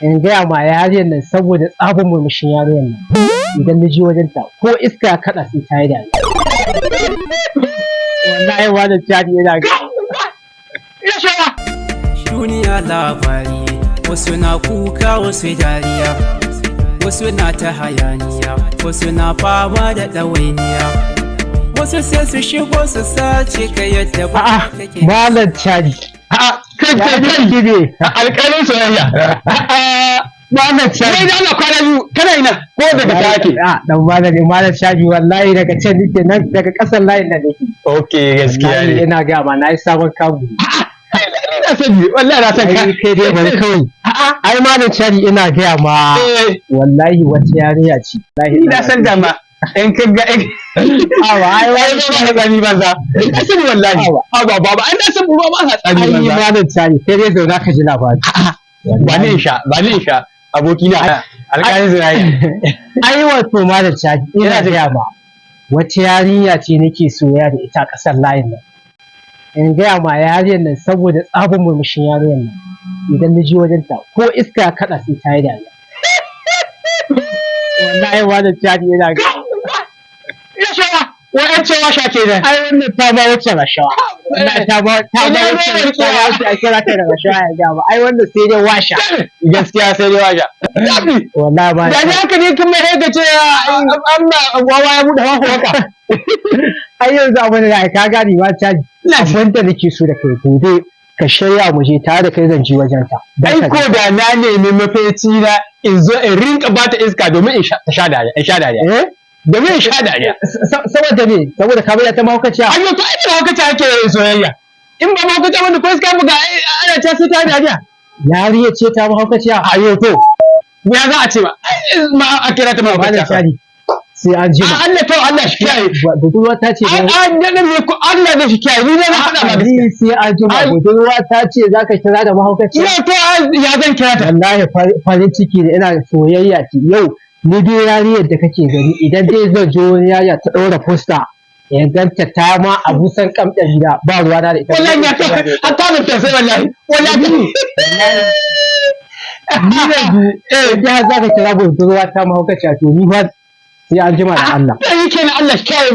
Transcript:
in gaya ma yariyar nan saboda tsabin murmushin yariyar nan idan na ji wajen ta ko iska ya kaɗa sai ta yi dariya. Wallahi wannan cadi yana ga. Duniya labari, wasu na kuka wasu dariya, wasu na ta hayaniya, wasu na fama da ɗawainiya, wasu sai su shigo su sace ka yadda ba kake. Malam cadi. Kai gibe. alƙalin soyayya. Malam cadi. Wai da Allah kwana biyu kana ina ko daga ta ake? Dan malam cadi wallahi daga can nake nan daga ƙasar layin da nake. Okay gaskiya ne. Ina ga ma na yi sabon kamu. Ina sani wallahi na san kai dai bari kawai. Ai malam cadi ina gaya ma wallahi wata yarinya ce. Ina san da ma in ka ga awa ai wai ba tsani banza. Ina sani wallahi. Awa baba an da san ba ma tsani banza. Ai malam cadi kai dai zauna ka ji labari. Ba ne sha abokina alƙalin soyayya. Ai wato malam cadi ina gaya ma wata yarinya ce nake soyayya da ita a ƙasar layin nan. In gaya ma yariyar nan saboda tsabin murmushin yariyar nan idan na ji wajen ta ko iska ya kaɗa sai ta yi dariya. Wallahi malam cadi yana ga. Rashawa wai an ce washa kenan. Ai wannan ta ba wuce rashawa. Wallahi ta ba wuce rashawa a kira ta da rashawa ya ga ba. Ai wannan sai dai washa. Gaskiya sai dai washa. Wallahi ba. Da haka ne kuma sai ka ce Allah wawa ya buɗe maka haka. Ai yanzu abin da ka gani ma cadi. Abin da nake so da kai gobe ka shirya mu je tare da kai zan je wajen ta. Ai ko da na nemi mafeci na in zo in rinka bata iska domin in sha dariya. Domin in sha dariya. Saboda me? Saboda ka bada ta mahaukaciya. Ai to ai mahaukaciya ake yin soyayya. In ba mahaukaciya wanda ko iska buga ana ta sai ta dariya. Yariya ce ta mahaukaciya. Ayo to. Me za a ce ba? Ma a kira ta mahaukaciya. Sai an ji ma. Allah to Allah shi kiyaye. Budurwa ta ce. Allah ne shi kiyaye. Ni ne na faɗa ba gaskiya. Sai an ji ma. Budurwa ta ce za ka kira da mahaukaciya. Yau to ya zan kira ta. Wallahi farin ciki da ina soyayya ce yau. Ni dai yariyar da kake gani idan dai zan zo wani yariya ta ɗaura fosta ya ganta ta ma a busan kamɗar gida ba ruwa da ita. Wallahi ya ta hatta da ta sai wallahi. Wallahi. Ni yanzu da za ka kira budurwa ta mahaukaciya to ni fa sai an jima da Allah. Sai kenan Allah shi kiyaye.